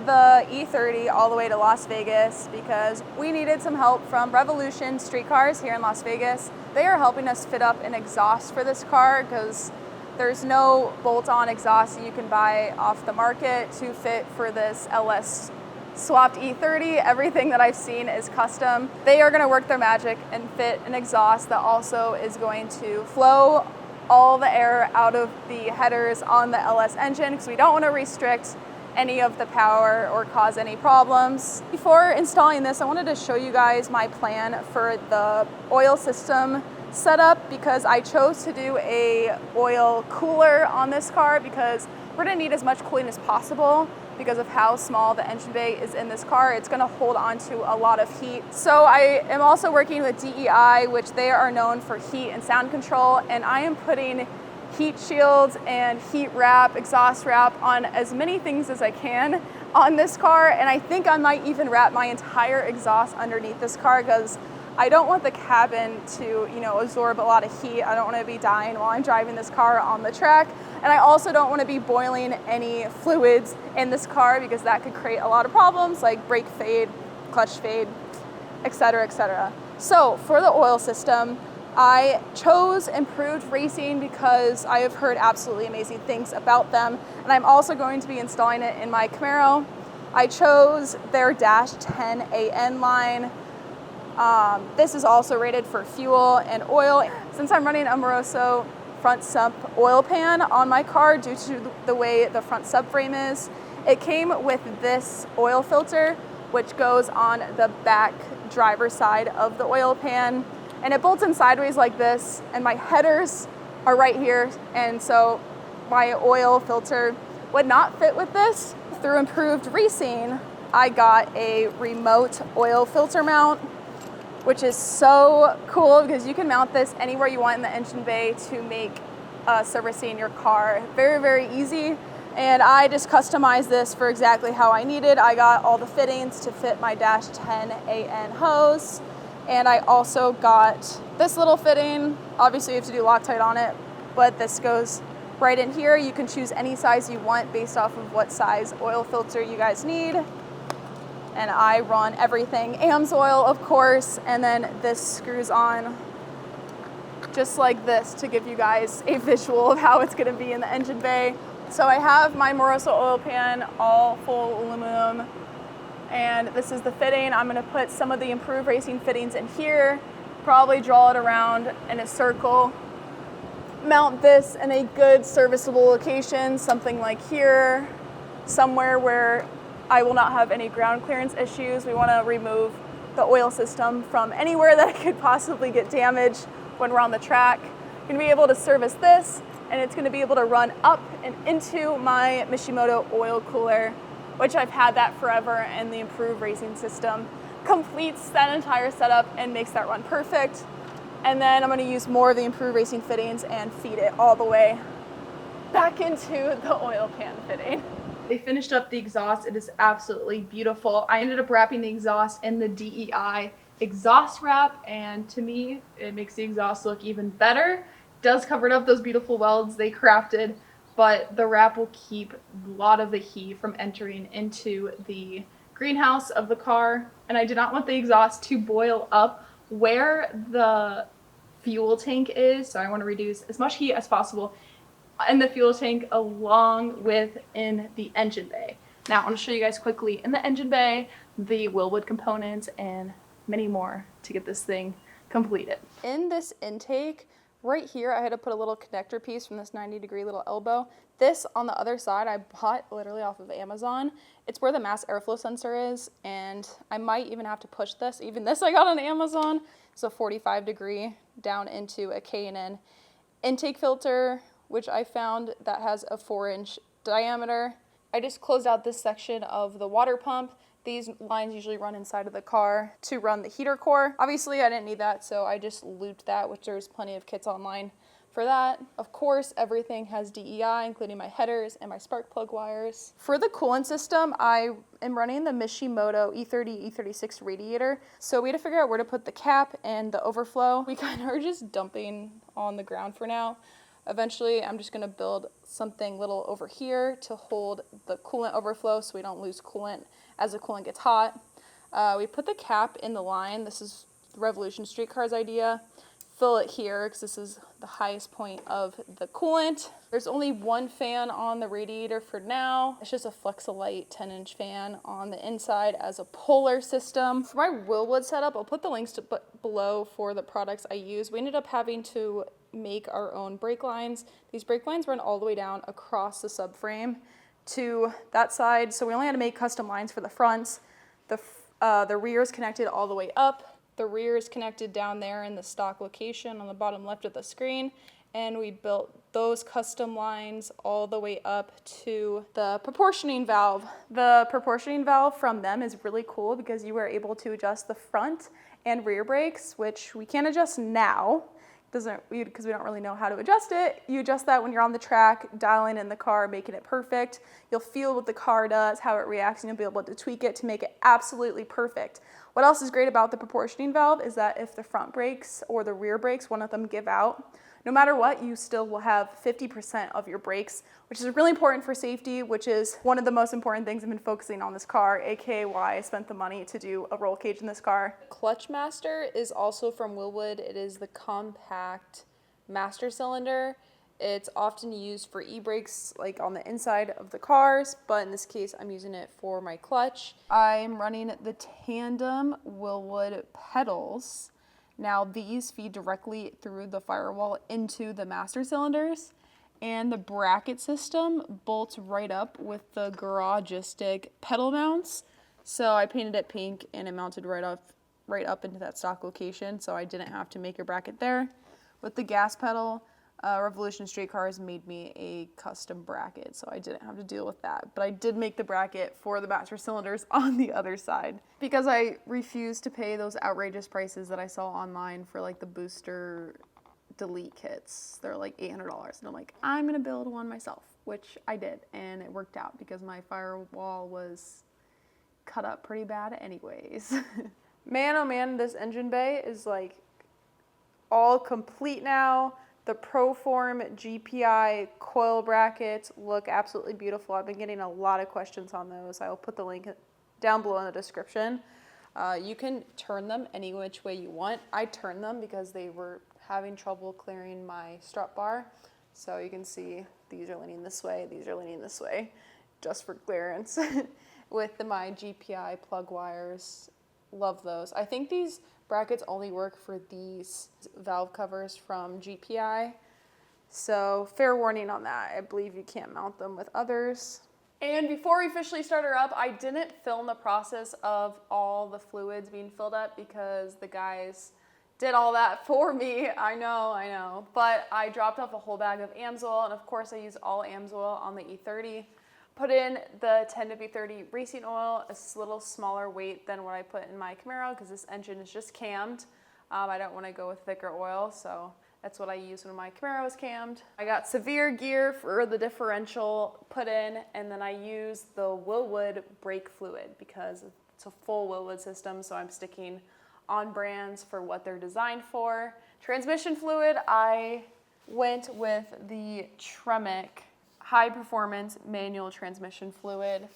the E30 all the way to Las Vegas because we needed some help from Revolution Streetcars here in Las Vegas. They are helping us fit up an exhaust for this car because there's no bolt-on exhaust that you can buy off the market to fit for this LS swapped E30. Everything that I've seen is custom. They are going to work their magic and fit an exhaust that also is going to flow all the air out of the headers on the LS engine because we don't want to restrict any of the power or cause any problems. Before installing this, I wanted to show you guys my plan for the oil system setup because I chose to do a oil cooler on this car because we're going to need as much cooling as possible because of how small the engine bay is in this car. It's going to hold on to a lot of heat. So I am also working with DEI, which they are known for heat and sound control, and I am putting heat shields and heat wrap, exhaust wrap on as many things as I can on this car, and I think I might even wrap my entire exhaust underneath this car because I don't want the cabin to, absorb a lot of heat. I don't want to be dying while I'm driving this car on the track. And I also don't want to be boiling any fluids in this car because that could create a lot of problems like brake fade, clutch fade, etc., etc. So for the oil system, I chose Improved Racing because I have heard absolutely amazing things about them. And I'm also going to be installing it in my Camaro. I chose their Dash 10 AN line. This is also rated for fuel and oil. Since I'm running a Moroso front sump oil pan on my car due to the way the front subframe is, it came with this oil filter which goes on the back driver's side of the oil pan, and it bolts in sideways like this, and my headers are right here, and so my oil filter would not fit with this. Through Improved Racing, I got a remote oil filter mount, which is so cool because you can mount this anywhere you want in the engine bay to make servicing your car very, very easy. And I just customized this for exactly how I needed. I got all the fittings to fit my Dash 10 AN hose. And I also got this little fitting. Obviously you have to do Loctite on it, but this goes right in here. You can choose any size you want based off of what size oil filter you guys need. And I run everything AMSOIL, of course, and then this screws on just like this to give you guys a visual of how it's gonna be in the engine bay. So I have my Moroso oil pan, all full aluminum, and this is the fitting. I'm gonna put some of the Improved Racing fittings in here, probably draw it around in a circle, mount this in a good serviceable location, something like here, somewhere where I will not have any ground clearance issues. We want to remove the oil system from anywhere that it could possibly get damaged when we're on the track. You're going to be able to service this, and it's going to be able to run up and into my Mishimoto oil cooler, which I've had that forever, and the Improved Racing system completes that entire setup and makes that run perfect. And then I'm going to use more of the Improved Racing fittings and feed it all the way back into the oil pan fitting. They finished up the exhaust. It is absolutely beautiful. I ended up wrapping the exhaust in the DEI exhaust wrap, and to me, it makes the exhaust look even better. It does cover up those beautiful welds they crafted, but the wrap will keep a lot of the heat from entering into the greenhouse of the car. And I did not want the exhaust to boil up where the fuel tank is, so I want to reduce as much heat as possible in the fuel tank along with in the engine bay. Now I'm going to show you guys quickly in the engine bay the Willwood components and many more to get this thing completed. In this intake right here, I had to put a little connector piece from this 90-degree little elbow. This on the other side I bought literally off of Amazon. It's where the mass airflow sensor is, and I might even have to push this. Even this I got on Amazon. It's a 45-degree down into a K&N intake filter, which I found that has a 4-inch diameter. I just closed out this section of the water pump. These lines usually run inside of the car to run the heater core. Obviously I didn't need that, so I just looped that, which there's plenty of kits online for that. Of course, everything has DEI, including my headers and my spark plug wires. For the coolant system, I am running the Mishimoto E30, E36 radiator. So we had to figure out where to put the cap and the overflow. We kind of are just dumping on the ground for now. Eventually, I'm just gonna build something little over here to hold the coolant overflow so we don't lose coolant as the coolant gets hot. We put the cap in the line. This is Revolution Streetcar's idea. Fill it here because this is the highest point of the coolant. There's only one fan on the radiator for now. It's just a Flexolite 10-inch fan on the inside as a polar system. For my Willwood setup, I'll put the links below for the products I use. We ended up having to make our own brake lines. These brake lines run all the way down across the subframe to that side, so we only had to make custom lines for the fronts. The rear is connected all the way up. The rear is connected down there in the stock location on the bottom left of the screen, and we built those custom lines all the way up to the proportioning valve. The proportioning valve from them is really cool because you are able to adjust the front and rear brakes, which we can't adjust now because we don't really know how to adjust it. You adjust that when you're on the track, dialing in the car, making it perfect. You'll feel what the car does, how it reacts, and you'll be able to tweak it to make it absolutely perfect. What else is great about the proportioning valve is that if the front brakes or the rear brakes, one of them give out, no matter what, you still will have 50% of your brakes, which is really important for safety, which is one of the most important things I've been focusing on this car, aka why I spent the money to do a roll cage in this car. Clutch Master is also from Willwood. It is the compact master cylinder. It's often used for e-brakes, like on the inside of the cars, but in this case, I'm using it for my clutch. I'm running the tandem Willwood pedals. Now these feed directly through the firewall into the master cylinders, and the bracket system bolts right up with the Garagistic pedal mounts. So I painted it pink and it mounted right up into that stock location, so I didn't have to make a bracket there. With the gas pedal, Revolution Streetcars made me a custom bracket, so I didn't have to deal with that. But I did make the bracket for the master cylinders on the other side because I refused to pay those outrageous prices that I saw online for like the booster delete kits. They're like $800, and I'm like, I'm gonna build one myself, which I did, and it worked out because my firewall was cut up pretty bad anyways. Man, oh man, this engine bay is like all complete now. The Proform GPI Coil Brackets look absolutely beautiful. I've been getting a lot of questions on those. I will put the link down below in the description. You can turn them any which way you want. I turned them because they were having trouble clearing my strut bar. So you can see these are leaning this way, these are leaning this way, just for clearance. With my GPI plug wires, love those. I think these brackets only work for these valve covers from GPI. So fair warning on that. I believe you can't mount them with others. And before we officially start her up, I didn't film the process of all the fluids being filled up because the guys did all that for me. I know. But I dropped off a whole bag of Amsoil, and of course I used all Amsoil on the E30. Put in the 10W30 racing oil, a little smaller weight than what I put in my Camaro because this engine is just cammed. I don't want to go with thicker oil, so that's what I use when my Camaro is cammed. I got severe gear for the differential put in, and then I used the Willwood brake fluid because it's a full Willwood system, so I'm sticking on brands for what they're designed for. Transmission fluid, I went with the Tremec high performance manual transmission fluid.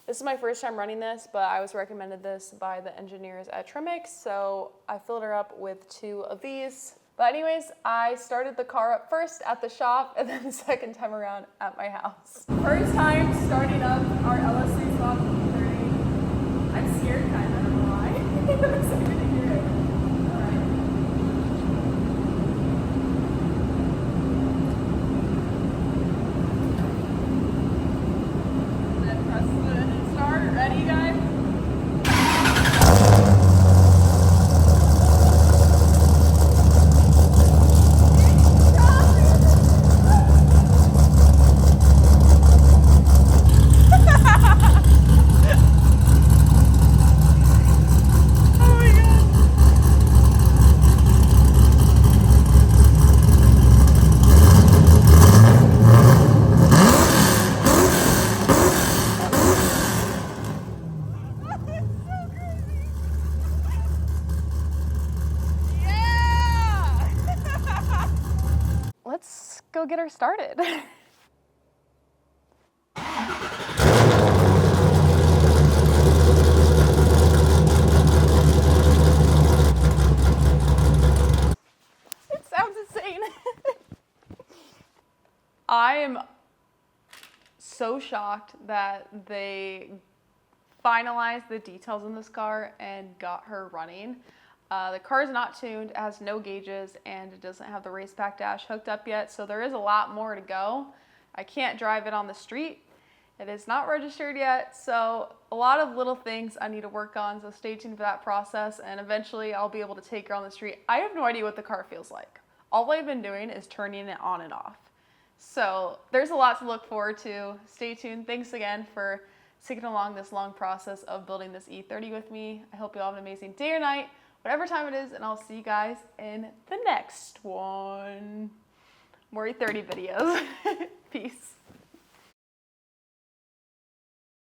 This is my first time running this, but I was recommended this by the engineers at Tremec, so I filled her up with 2 of these. But anyways, I started the car up first at the shop and then the second time around at my house. First time starting up our LS3 swap E30. I'm scared kind of, I don't know why. I'm excited to hear it. All right. Then press the start. Ready, guys? go get her started. It sounds insane. I am so shocked that they finalized the details in this car and got her running. The car is not tuned, it has no gauges, and it doesn't have the race pack dash hooked up yet, so there is a lot more to go. I can't drive it on the street. It is not registered yet, so a lot of little things I need to work on, so stay tuned for that process, and eventually I'll be able to take her on the street. I have no idea what the car feels like. All I've been doing is turning it on and off. So there's a lot to look forward to. Stay tuned. Thanks again for sticking along this long process of building this E30 with me. I hope you all have an amazing day or night, whatever time it is, and I'll see you guys in the next one. More E30 videos.